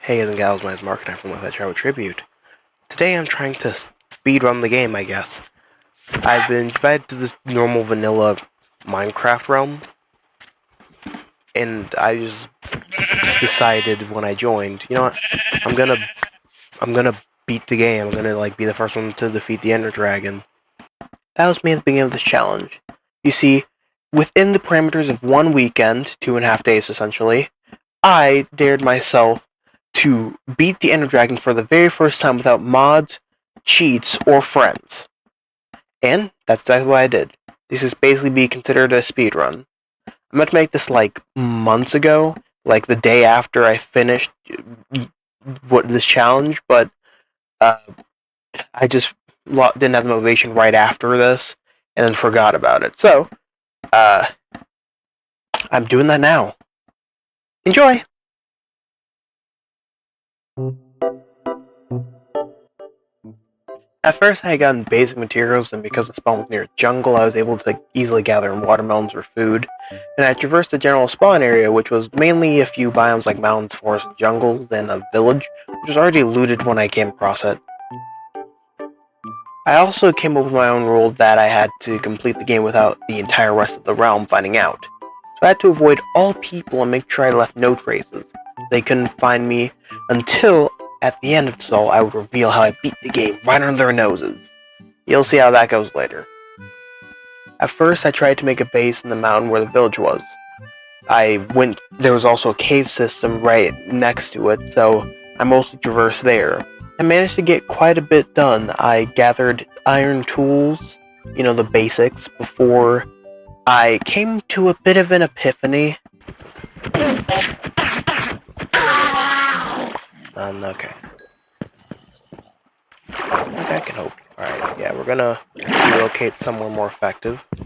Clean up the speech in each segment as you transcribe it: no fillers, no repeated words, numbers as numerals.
Hey guys and gals, my name is Mark and I'm from Travel Tribute. Today I'm trying to speedrun the game, I guess. I've been invited to this normal vanilla Minecraft realm, and I just decided when I joined, you know what, I'm gonna beat the game. I'm gonna be the first one to defeat the Ender Dragon. That was me at the beginning of this challenge. You see, within the parameters of one weekend, 2.5 days essentially, I dared myself to beat the Ender Dragon for the very first time without mods, cheats, or friends. And that's exactly what I did. This is basically be considered a speedrun. I meant to make this like months ago, like the day after I finished this challenge, but I just didn't have the motivation right after this, and then forgot about it. So, I'm doing that now. Enjoy! At first I had gotten basic materials, and because the spawn was near a jungle, I was able to easily gather watermelons for food. And I traversed the general spawn area, which was mainly a few biomes like mountains, forests, and jungles, and a village, which was already looted when I came across it. I also came up with my own rule that I had to complete the game without the entire rest of the realm finding out. So I had to avoid all people and make sure I left no traces. They couldn't find me until at the end of this all I would reveal how I beat the game right under their noses. You'll see how that goes later. At first I tried to make a base in the mountain where the village was. There was also a cave system right next to it, so I mostly traversed there. I managed to get quite a bit done. I gathered iron tools, the basics, before I came to a bit of an epiphany. Okay. I think I can hope. Alright, yeah, we're gonna relocate somewhere more effective. Is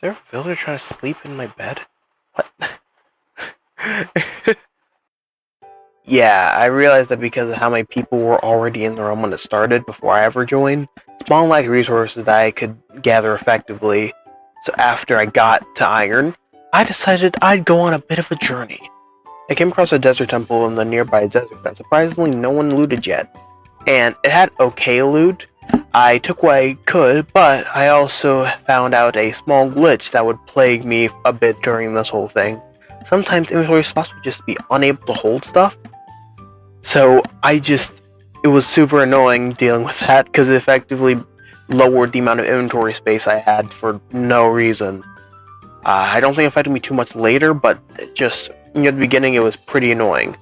there a villager trying to sleep in my bed? What? Yeah, I realized that because of how many people were already in the realm when it started before I ever joined, spawn lacked resources that I could gather effectively. So after I got to iron, I decided I'd go on a bit of a journey. I came across a desert temple in the nearby desert that surprisingly no one looted yet. And it had okay loot. I took what I could, but I also found out a small glitch that would plague me a bit during this whole thing. Sometimes inventory spots would just be unable to hold stuff. So it was super annoying dealing with that because it effectively lowered the amount of inventory space I had for no reason. I don't think it affected me too much later, but just near the beginning it was pretty annoying.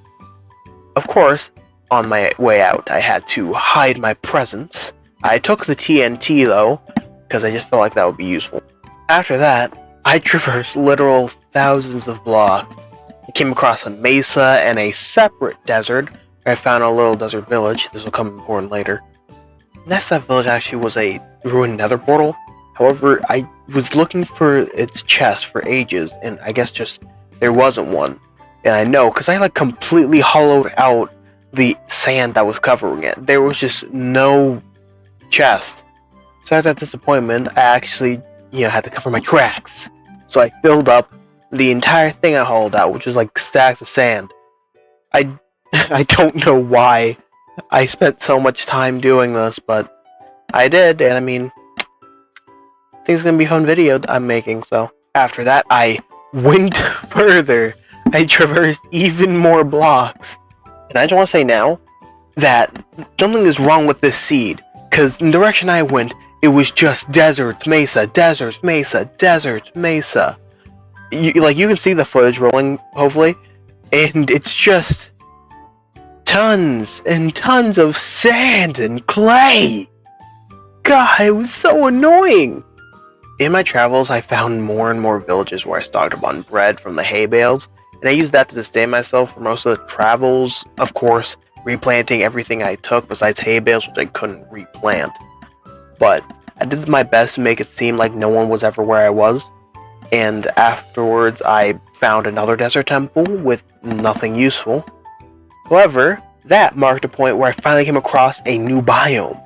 Of course, on my way out I had to hide my presence. I took the TNT though, because I just felt like that would be useful. After that, I traversed literal thousands of blocks. I came across a mesa and a separate desert. I found a little desert village. This will come important later. Next to that village actually was a ruined nether portal. However, I was looking for its chest for ages, and I guess just there wasn't one. And I know, because I completely hollowed out the sand that was covering it. There was just no chest. So after that disappointment, I actually, had to cover my tracks. So I filled up the entire thing I hollowed out, which was like stacks of sand. I don't know why I spent so much time doing this, but I did, and I mean, I think it's gonna be a fun video I'm making, so. After that, I went further. I traversed even more blocks. And I just want to say now that something is wrong with this seed, because in the direction I went, it was just deserts, mesa, deserts, mesa, deserts, mesa. You can see the footage rolling, hopefully, and it's just tons and tons of sand and clay. God, it was so annoying. In my travels, I found more and more villages where I stocked up on bread from the hay bales, and I used that to sustain myself for most of the travels, of course, replanting everything I took besides hay bales, which I couldn't replant. But I did my best to make it seem like no one was ever where I was, and afterwards I found another desert temple with nothing useful. However, that marked a point where I finally came across a new biome.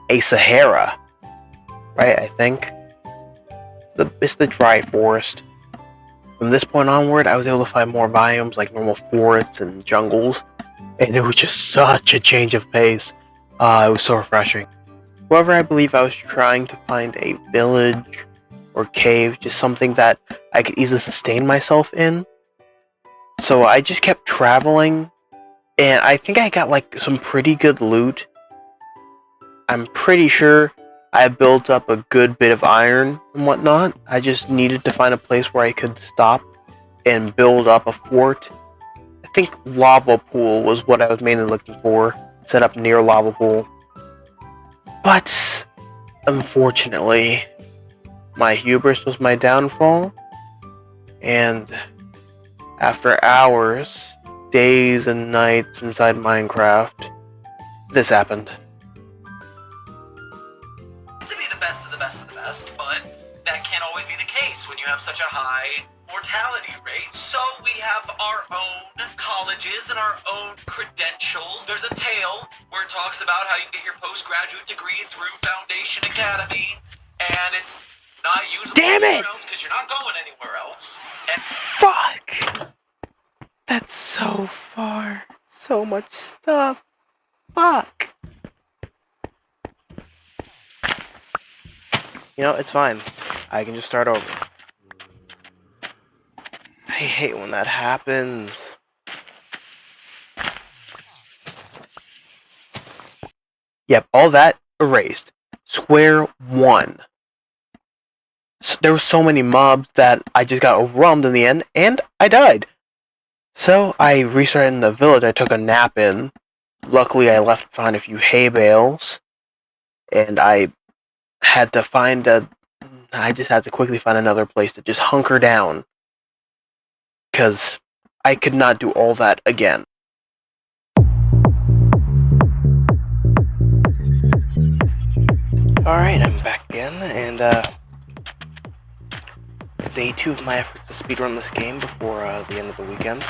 a Sahara, right? I think it's the dry forest. From this point onward, I was able to find more biomes like normal forests and jungles, and it was just such a change of pace. It was so refreshing. However, I believe I was trying to find a village or cave, just something that I could easily sustain myself in. So I just kept traveling, and I think I got like some pretty good loot. I'm pretty sure I built up a good bit of iron and whatnot. I just needed to find a place where I could stop and build up a fort. I think lava pool was what I was mainly looking for. Set up near lava pool. But unfortunately, my hubris was my downfall. And after hours, days and nights inside Minecraft, this happened. To be the best of the best of the best, but that can't always be the case when you have such a high mortality rate. So we have our own colleges and our own credentials. There's a tale where it talks about how you get your postgraduate degree through Foundation Academy, and it's not usable anywhere else because you're not going anywhere else. And fuck! That's so far. So much stuff. Fuck. You know, it's fine. I can just start over. I hate when that happens. Yep, all that erased. Square one. There were so many mobs that I just got overwhelmed in the end, and I died. So I restarted in the village I took a nap in. Luckily, I left behind a few hay bales, and I had to find I just had to quickly find another place to just hunker down, because I could not do all that again. Alright, I'm back again, and day 2 of my efforts to speedrun this game before the end of the weekend.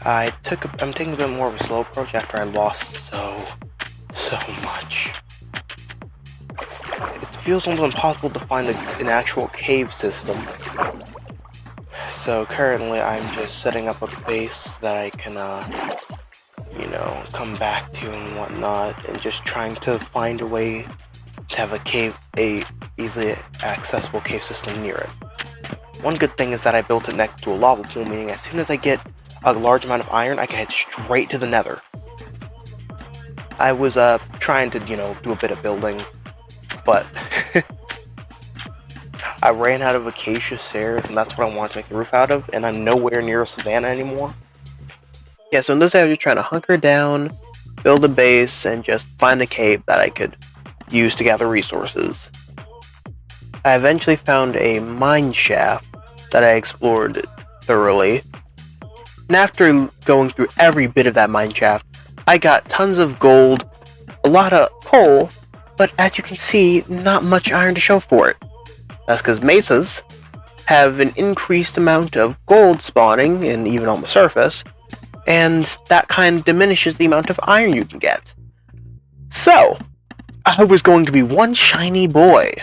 I'm taking a bit more of a slow approach after I lost so much. It feels almost impossible to find an actual cave system. So currently I'm just setting up a base that I can, you know, come back to and whatnot, and just trying to find a way to have a easily accessible cave system near it. One good thing is that I built it next to a lava pool, meaning as soon as I get a large amount of iron, I can head straight to the nether. I was trying to, you know, do a bit of building, but I ran out of acacia stairs, and that's what I wanted to make the roof out of, and I'm nowhere near a savanna anymore. Yeah, so in this I was just trying to hunker down, build a base, and just find a cave that I could use to gather resources. I eventually found a mine shaft that I explored thoroughly, and after going through every bit of that mine shaft, I got tons of gold, a lot of coal, but as you can see, not much iron to show for it. That's because mesas have an increased amount of gold spawning, and even on the surface, and that kind of diminishes the amount of iron you can get. So, I was going to be one shiny boy.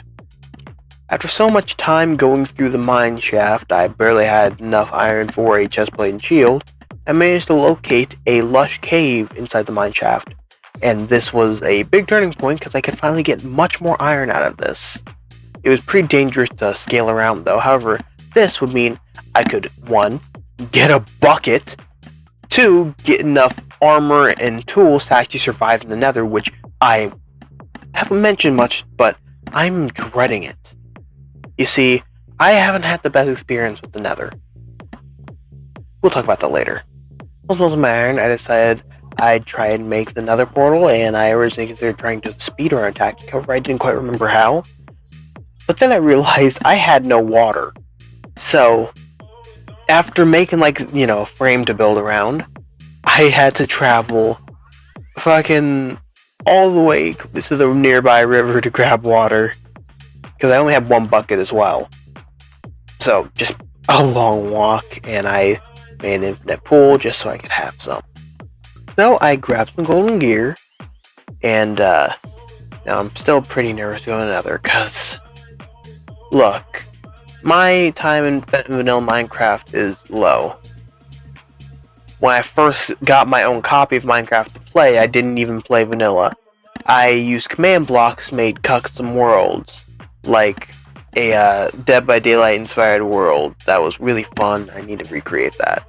After so much time going through the mine shaft, I barely had enough iron for a chestplate and shield. I managed to locate a lush cave inside the mine shaft, and this was a big turning point because I could finally get much more iron out of this. It was pretty dangerous to scale around though, however, this would mean I could 1. Get a bucket, 2. Get enough armor and tools to actually survive in the nether, which I haven't mentioned much, but I'm dreading it. You see, I haven't had the best experience with the nether. We'll talk about that later. Once I was my iron, I decided I'd try and make the nether portal, and I originally considered trying to speedrun a tactic, however I didn't quite remember how. But then I realized I had no water. So, after making a frame to build around, I had to travel fucking all the way to the nearby river to grab water. Because I only have 1 bucket as well. So, just a long walk, and I made an infinite pool just so I could have some. So, I grabbed some golden gear, And now I'm still pretty nervous to go to Nether, because look, my time in vanilla Minecraft is low. When I first got my own copy of Minecraft to play, I didn't even play vanilla. I used command blocks, made custom worlds, like a Dead by Daylight inspired world that was really fun. I need to recreate that.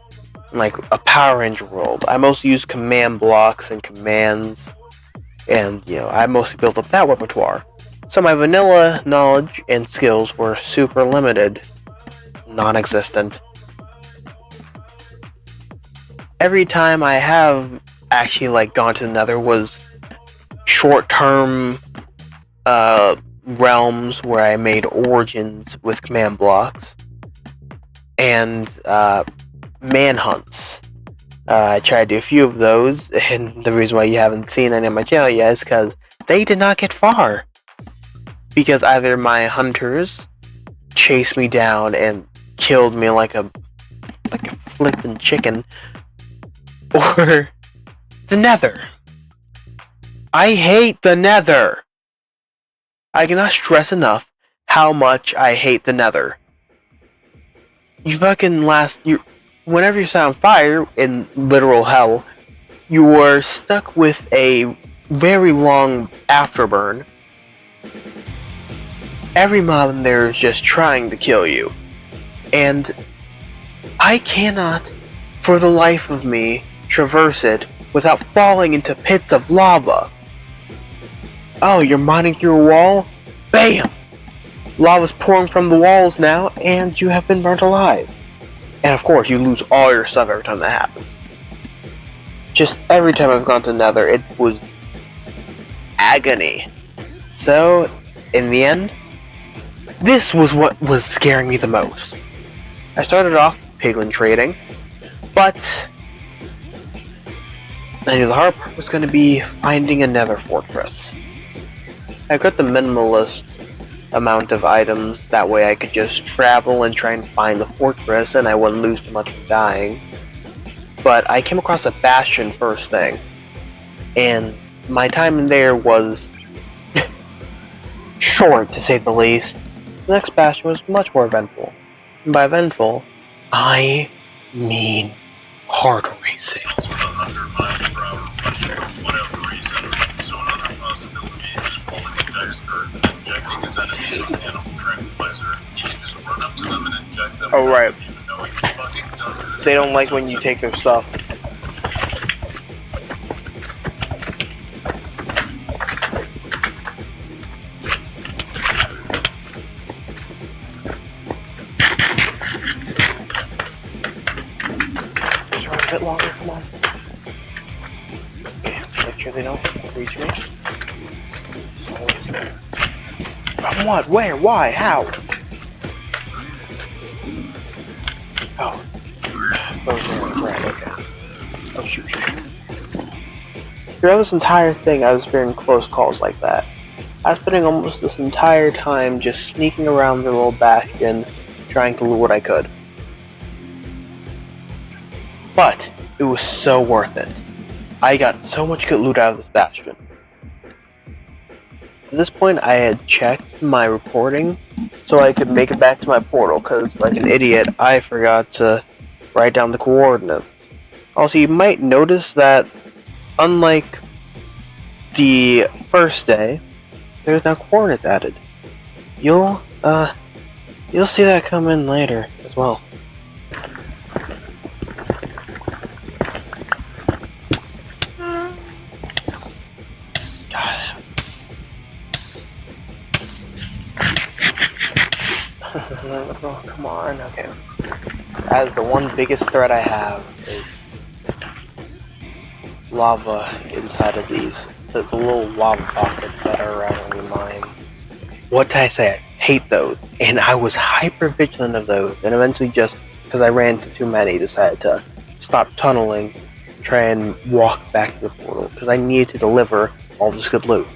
Like a Power Ranger world. I mostly used command blocks and commands, and I mostly built up that repertoire. So my vanilla knowledge and skills were super limited, non-existent. Every time I have actually gone to the Nether was short-term realms where I made origins with command blocks, and manhunts. I tried to do a few of those, and the reason why you haven't seen any on my channel yet is because they did not get far. Because either my hunters chased me down and killed me like a flippin' chicken, or the Nether. I hate the Nether! I cannot stress enough how much I hate the Nether. Whenever you set on fire in literal hell, you are stuck with a very long afterburn. Every mob in there is just trying to kill you. And I cannot, for the life of me, traverse it without falling into pits of lava. Oh, you're mining through a wall? Bam! Lava's pouring from the walls now, and you have been burnt alive. And of course, you lose all your stuff every time that happens. Just every time I've gone to Nether, it was agony. So, in the end, this was what was scaring me the most. I started off piglin trading, but I knew the hard part was going to be finding a Nether fortress. I got the minimalist amount of items, that way I could just travel and try and find the fortress and I wouldn't lose too much from dying. But I came across a bastion first thing, and my time in there was short, to say the least. The next bastion was much more eventful. And by eventful, I mean heart racing. So another possibility is pulling a Dexter and injecting his enemy with an animal tranquilizer. You can just run up to them and inject them. Oh, right. Even knowing he fucking does this. They don't like when you take their stuff. Just run a bit longer, come on. Okay, make sure they don't reach me. From what? Where? Why? How? Oh. Right, okay. Oh, shoot. Throughout this entire thing, I was experiencing close calls like that. I was spending almost this entire time just sneaking around the little bastion, trying to loot what I could. But, it was so worth it. I got so much good loot out of this bastion. At this point, I had checked my reporting so I could make it back to my portal, because like an idiot, I forgot to write down the coordinates. Also, you might notice that, unlike the first day, there's now coordinates added. You'll see that come in later as well. Oh, come on, okay. As the one biggest threat I have is lava inside of these. The little lava pockets that are around when you mine. What did I say? I hate those. And I was hyper vigilant of those. And eventually just, because I ran into too many, decided to stop tunneling and try and walk back to the portal. Because I needed to deliver all this good loot.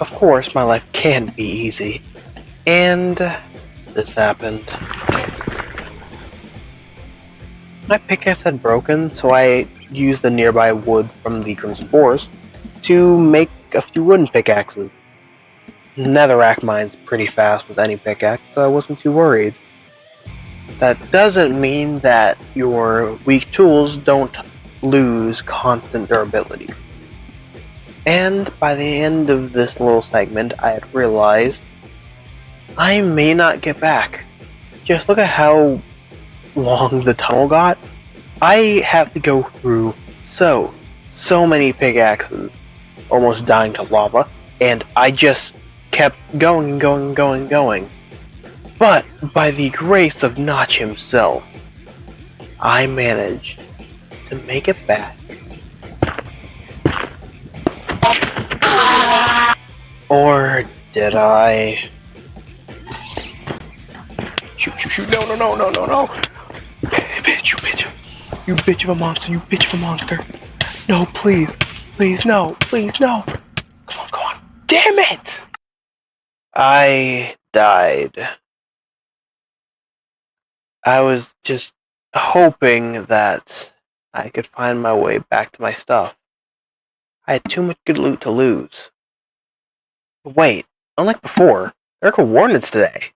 Of course, my life can be easy. And this happened. My pickaxe had broken, so I used the nearby wood from the Crimson Forest to make a few wooden pickaxes. Netherrack mines pretty fast with any pickaxe, so I wasn't too worried. That doesn't mean that your weak tools don't lose constant durability. And by the end of this little segment, I had realized I may not get back. Just look at how long the tunnel got. I had to go through so many pickaxes, almost dying to lava, and I just kept going and going and going and going. But by the grace of Notch himself, I managed to make it back. Or did I? Shoot, no. Bitch, you bitch of a monster. No, please, no. Come on. Damn it! I died. I was just hoping that I could find my way back to my stuff. I had too much good loot to lose. But wait, unlike before, there are coordinates today.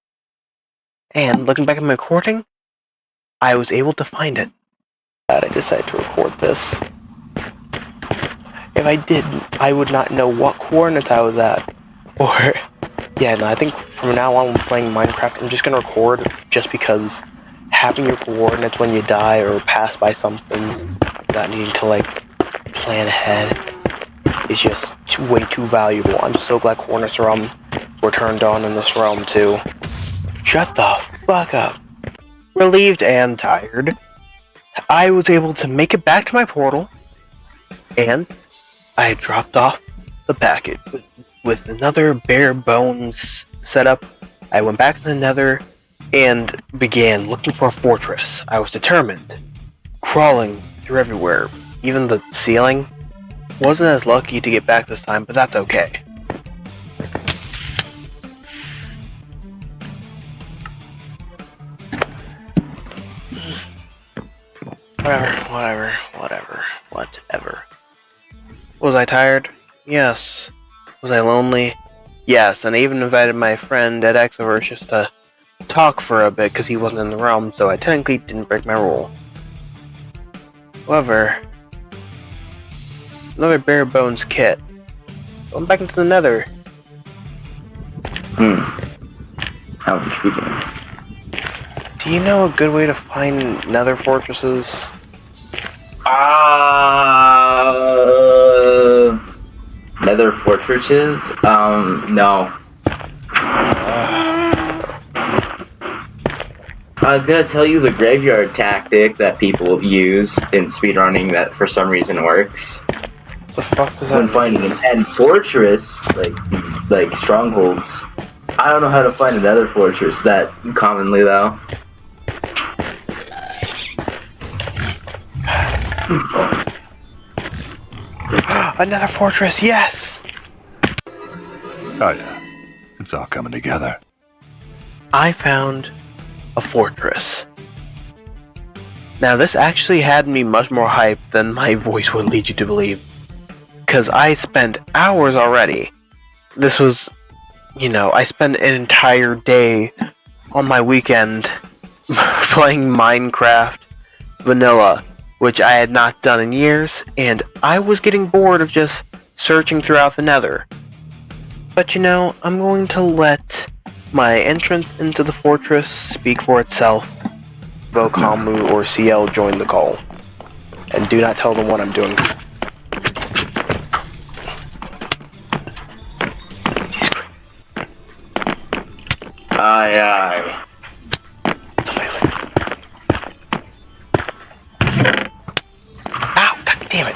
And looking back at my recording, I was able to find it. I decided to record this. If I didn't, I would not know what coordinates I was at. Or, yeah, no, I think from now on when playing Minecraft, I'm just gonna record just because having your coordinates when you die or pass by something without needing to, like, plan ahead is just way too valuable. I'm so glad coordinates were turned on in this realm, too. Shut the fuck up. Relieved and tired, I was able to make it back to my portal, and I dropped off the packet with another bare bones setup. I went back to the Nether and began looking for a fortress. I was determined, crawling through everywhere. Even the ceiling. Wasn't as lucky to get back this time, but that's okay. Whatever. Was I tired? Yes. Was I lonely? Yes, and I even invited my friend at Exoverse just to talk for a bit because he wasn't in the realm, so I technically didn't break my rule. However, another bare bones kit. Going back into the Nether. How are you speaking? Do you know a good way to find Nether fortresses? Nether fortresses? No. I was gonna tell you the graveyard tactic that people use in speedrunning that for some reason works. The fuck does that When mean? finding an end fortress, like strongholds, I don't know how to find another fortress that commonly though. Another fortress, yes! Oh yeah, it's all coming together. I found a fortress. Now this actually had me much more hyped than my voice would lead you to believe. Because I spent hours already. This was, I spent an entire day on my weekend playing Minecraft Vanilla, which I had not done in years, and I was getting bored of just searching throughout the Nether. But I'm going to let my entrance into the fortress speak for itself. Though Kamu or Ciel join the call. And do not tell them what I'm doing. Aye. Ow! God damn it!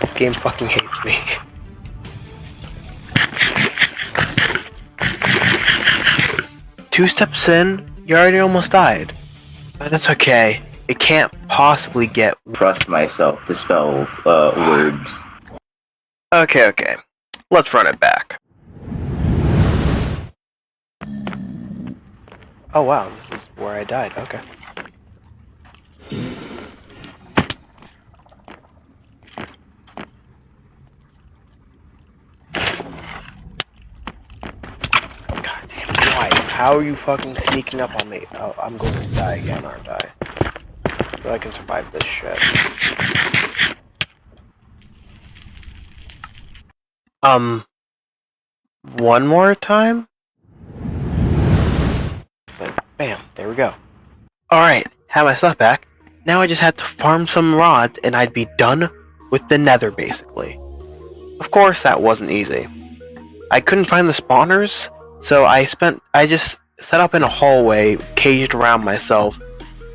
This game fucking hates me. Two steps in, you already almost died. But it's okay. It can't possibly get... Trust myself to spell words. Okay. Let's run it back. Oh wow, this is where I died. Okay. How are you fucking sneaking up on me? Oh, I'm going to die again, aren't I? So I can survive this shit. One more time? Bam, there we go. Alright, have my stuff back. Now I just had to farm some rods and I'd be done with the nether, basically. Of course, that wasn't easy. I couldn't find the spawners, so I just set up in a hallway, caged around myself,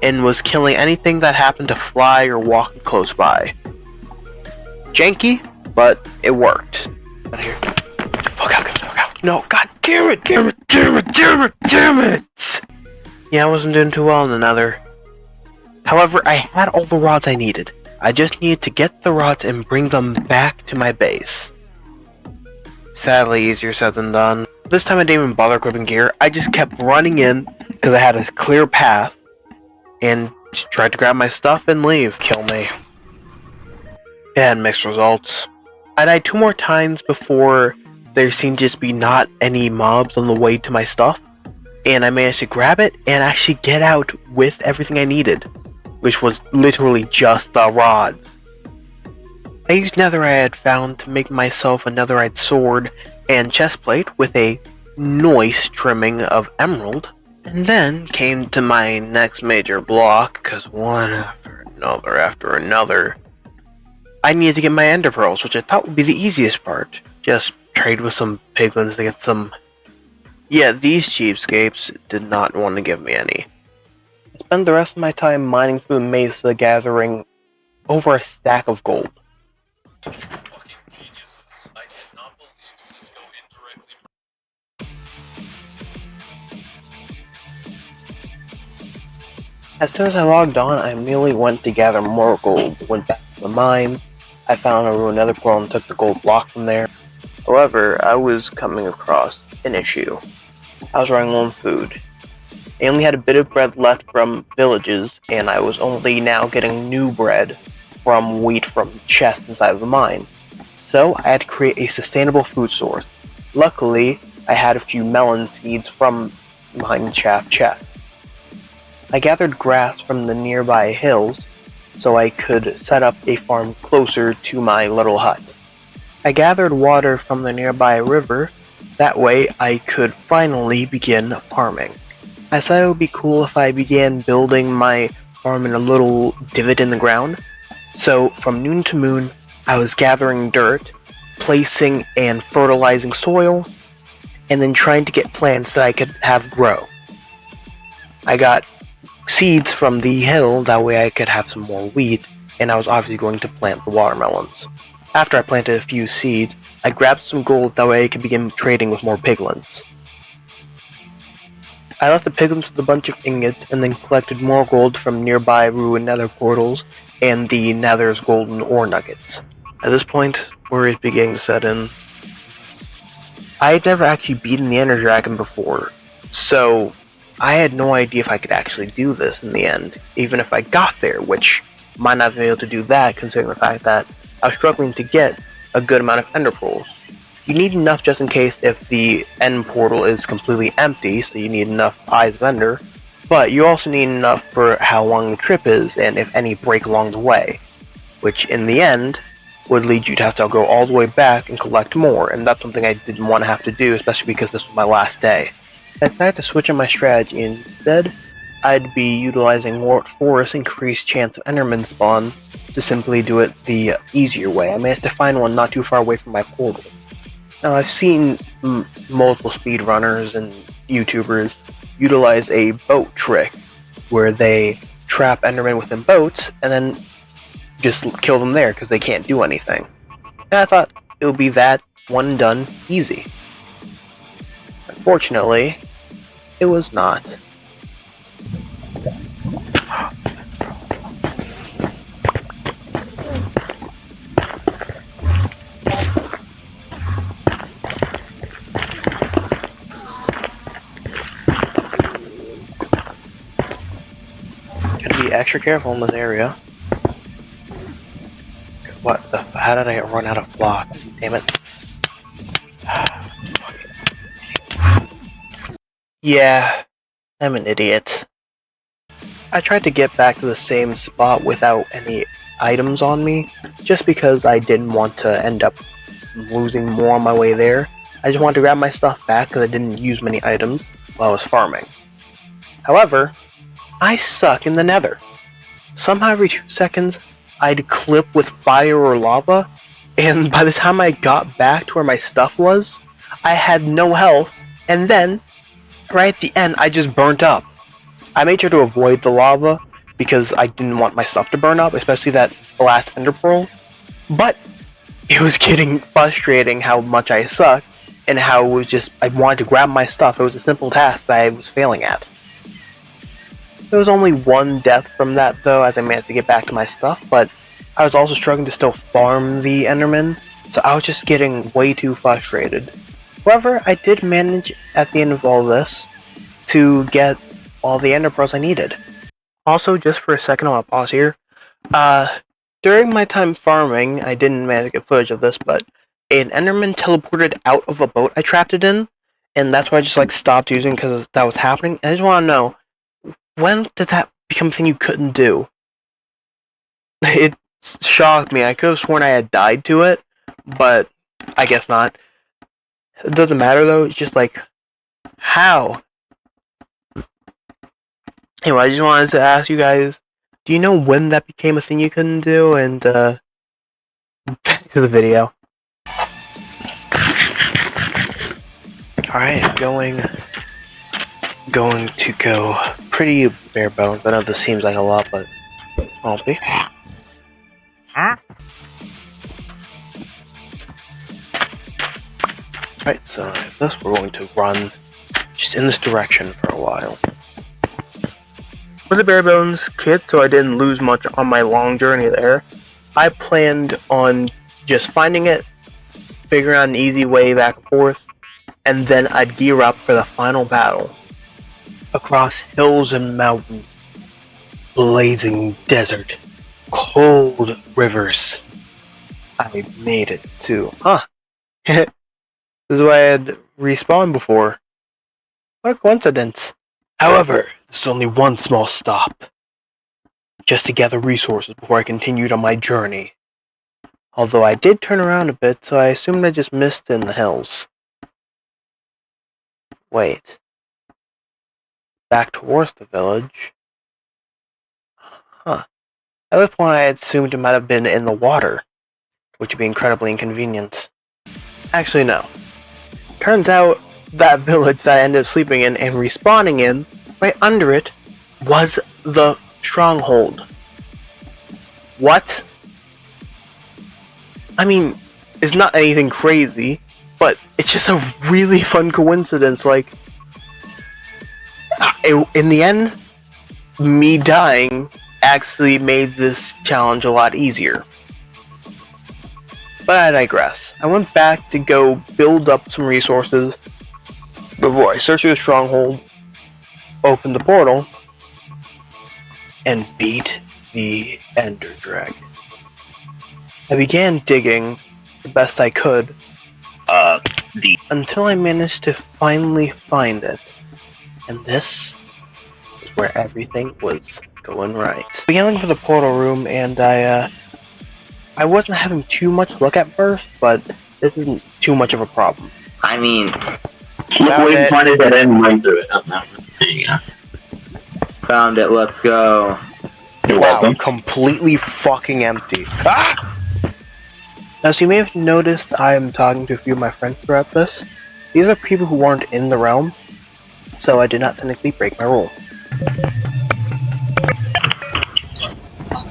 and was killing anything that happened to fly or walk close by. Janky, but it worked. Out here. Fuck out. No, god damn it. Yeah, I wasn't doing too well in the nether. However, I had all the rods I needed. I just needed to get the rods and bring them back to my base. Sadly, easier said than done. This time I didn't even bother equipping gear. I just kept running in because I had a clear path and just tried to grab my stuff and leave. Kill me. It had mixed results. I died 2 more times before there seemed to just be not any mobs on the way to my stuff, and I managed to grab it and actually get out with everything I needed, which was literally just the rods. I used netherite I had found to make myself a netherite sword and chestplate with a nice trimming of emerald, and then came to my next major block, because one after another, I needed to get my ender pearls, which I thought would be the easiest part. Just trade with some piglins to get some. Yeah, these cheapskates did not want to give me any. I spent the rest of my time mining through the mesa, gathering over a stack of gold. Fucking geniuses. I did not believe Cisco indirectly. As soon as I logged on, I immediately went to gather more gold. Went back to the mine. I found a ruined nether pearl and took the gold block from there. However, I was coming across an issue. I was running low on food. I only had a bit of bread left from villages, and I was only now getting new bread from wheat from chests inside of the mine. So I had to create a sustainable food source. Luckily, I had a few melon seeds from mine shaft chest. I gathered grass from the nearby hills so I could set up a farm closer to my little hut. I gathered water from the nearby river, that way I could finally begin farming. I thought it would be cool if I began building my farm in a little divot in the ground. So from noon to moon, I was gathering dirt, placing and fertilizing soil, and then trying to get plants that I could have grow. I got seeds from the hill, that way I could have some more wheat, and I was obviously going to plant the watermelons. After I planted a few seeds, I grabbed some gold, that way I could begin trading with more piglins. I left the piglins with a bunch of ingots and then collected more gold from nearby ruined nether portals and the nether's golden ore nuggets. At this point, worries began to set in. I had never actually beaten the Ender Dragon before, so I had no idea if I could actually do this in the end, even if I got there, which might not have been able to do that considering the fact that I was struggling to get a good amount of ender pearls. You need enough just in case if the end portal is completely empty, so you need enough eyes of ender, but you also need enough for how long the trip is and if any break along the way, which in the end would lead you to have to go all the way back and collect more, and that's something I didn't want to have to do, especially because this was my last day. I decided to switch on my strategy, and instead I'd be utilizing Wart Forest's increased chance of Enderman spawn to simply do it the easier way. I managed to find one not too far away from my portal. Now I've seen multiple speedrunners and YouTubers utilize a boat trick where they trap Endermen within boats and then just kill them there because they can't do anything. And I thought it would be that one and done easy. Unfortunately, it was not. Gotta be extra careful in this area. What the? How did I run out of blocks? Damn it. Yeah, I'm an idiot. I tried to get back to the same spot without any items on me, just because I didn't want to end up losing more on my way there. I just wanted to grab my stuff back because I didn't use many items while I was farming. However, I suck in the nether. Somehow every 2 seconds, I'd clip with fire or lava, and by the time I got back to where my stuff was, I had no health, and then, right at the end, I just burnt up. I made sure to avoid the lava, because I didn't want my stuff to burn up, especially that last ender pearl, but it was getting frustrating how much I sucked, and how it was just, I wanted to grab my stuff. It was a simple task that I was failing at. There was only one death from that though, as I managed to get back to my stuff, but I was also struggling to still farm the Enderman, so I was just getting way too frustrated. However, I did manage at the end of all this to get all the Ender Pearls I needed. Also, just for a second, I'll pause here. During my time farming, I didn't manage to get footage of this, but an Enderman teleported out of a boat I trapped it in, and that's why I just stopped using because that was happening. And I just want to know, when did that become a thing you couldn't do? It shocked me. I could have sworn I had died to it, but I guess not. It doesn't matter though, it's just how? Anyway, I just wanted to ask you guys, do you know when that became a thing you couldn't do? And, back to the video. Alright, going to go pretty bare bones. I know this seems like a lot, but won't be. Right, so after this, we're going to run just in this direction for a while. With a bare bones kit, so I didn't lose much on my long journey there. I planned on just finding it, figuring out an easy way back and forth, and then I'd gear up for the final battle. Across hills and mountains, blazing desert, cold rivers, I made it to, this is where I had respawned before. What a coincidence. However, this is only one small stop, just to gather resources before I continued on my journey. Although I did turn around a bit, so I assumed I just missed in the hills. Wait. Back towards the village? Huh. At this point I had assumed it might have been in the water, which would be incredibly inconvenient. Actually, no. Turns out that village that I ended up sleeping in and respawning in, right under it, was the stronghold. What? I mean, it's not anything crazy, but it's just a really fun coincidence. In the end, me dying actually made this challenge a lot easier. But I digress. I went back to go build up some resources before I searched through the stronghold, opened the portal, and beat the Ender Dragon. I began digging the best I could, until I managed to finally find it. And this is where everything was going right. I began looking for the portal room, and I wasn't having too much luck at first, but this isn't too much of a problem. I mean, Look, we find it and run through it. There you go. found it. Let's go. You're Wow, welcome. completely fucking empty. Ah! As you may have noticed, I am talking to a few of my friends throughout this. These are people who weren't in the realm, so I did not technically break my rule.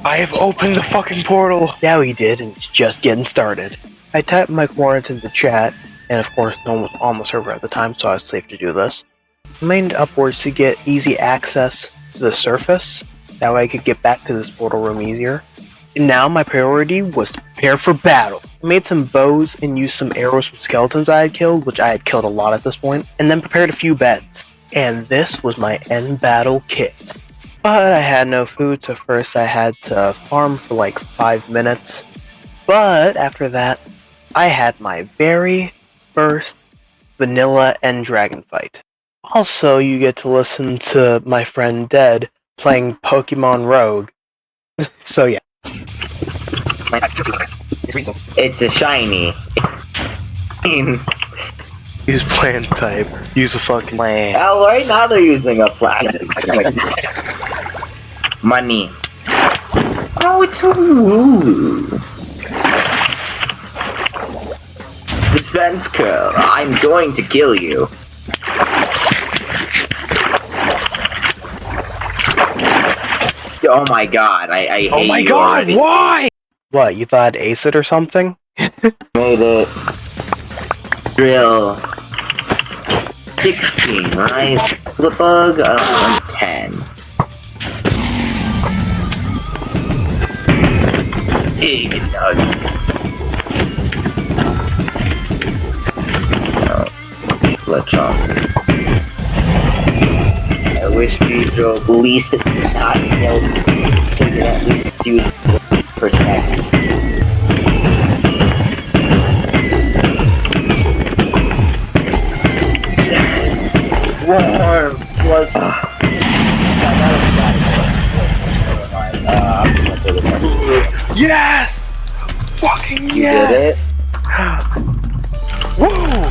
I have opened the fucking portal! Yeah, we did, and it's just getting started. I typed my coordinates into chat, and of course no one was on the server at the time, so I was safe to do this. I remained upwards to get easy access to the surface, that way I could get back to this portal room easier. And now my priority was to prepare for battle. I made some bows and used some arrows from skeletons I had killed, which I had killed a lot at this point, and then prepared a few beds. And this was my end battle kit. But I had no food, so first I had to farm for 5 minutes. But after that, I had my very first vanilla end dragon fight. Also, you get to listen to my friend Dead playing Pokemon Rogue. So yeah. It's a shiny. Use plant type. Use a fucking plant. Oh, right now they're using a flag. Money. Oh, it's so rude. Defense curl. I'm going to kill you. Oh my god, I hate Oh my you god, already. why? What, you thought I'd ace it or something? Made it. Drill. 16, right? Flip bug, I'm 10. Egg nugget. Lechon. I wish Pedro at least not, so you can at least use protect. Yes! Warm! Plus. Yes! Fucking You yes! Woo!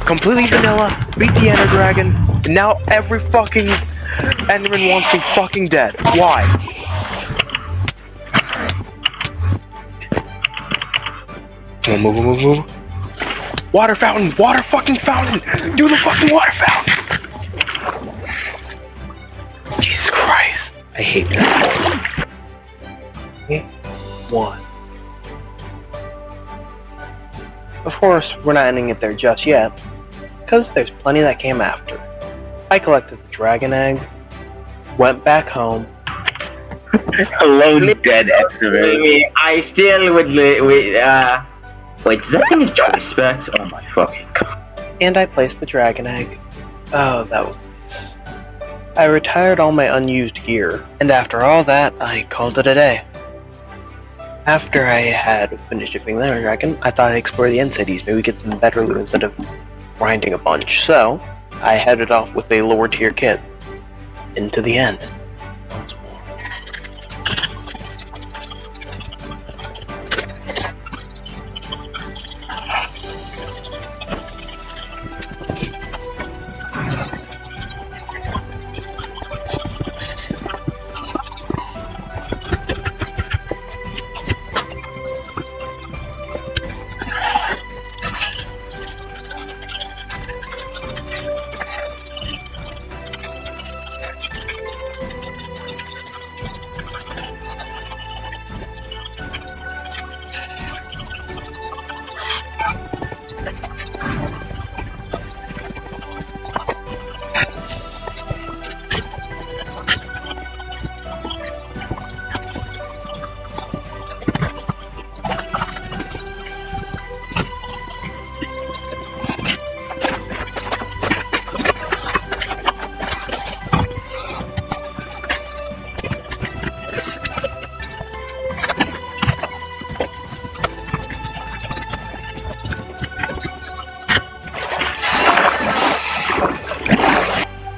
Completely vanilla, beat the Ender Dragon, and now every fucking Enderman wants me fucking dead. Why? Come on, move. Water fountain! Water fucking fountain! Do the fucking water fountain! Jesus Christ. I hate that. Okay. 1. Of course, we're not ending it there just yet, because there's plenty that came after. I collected the dragon egg, went back home. Hello, dead Exoverse. I still would wait, does that thing have choice specs? Oh my fucking god. And I placed the dragon egg. Oh, that was nice. I retired all my unused gear, and after all that, I called it a day. After I had finished defeating the Ender Dragon, I thought I'd explore the end cities, maybe get some better loot instead of grinding a bunch. So, I headed off with a lower tier kit into the end once more.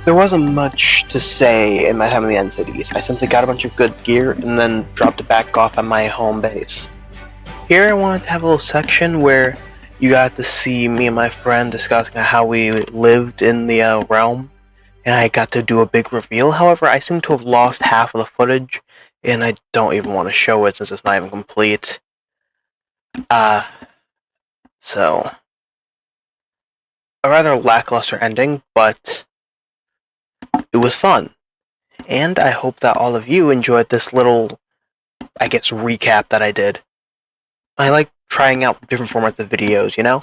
There wasn't much to say in my time in the end cities. I simply got a bunch of good gear and then dropped it back off at my home base. Here I wanted to have a little section where you got to see me and my friend discussing how we lived in the realm, and I got to do a big reveal. However, I seem to have lost half of the footage, and I don't even want to show it since it's not even complete. So a rather lackluster ending, but it was fun. And I hope that all of you enjoyed this little, I guess, recap that I did. I like trying out different formats of videos, you know?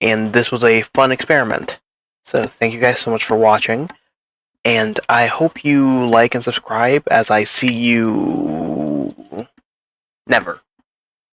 And this was a fun experiment. So thank you guys so much for watching. And I hope you like and subscribe as I see you never.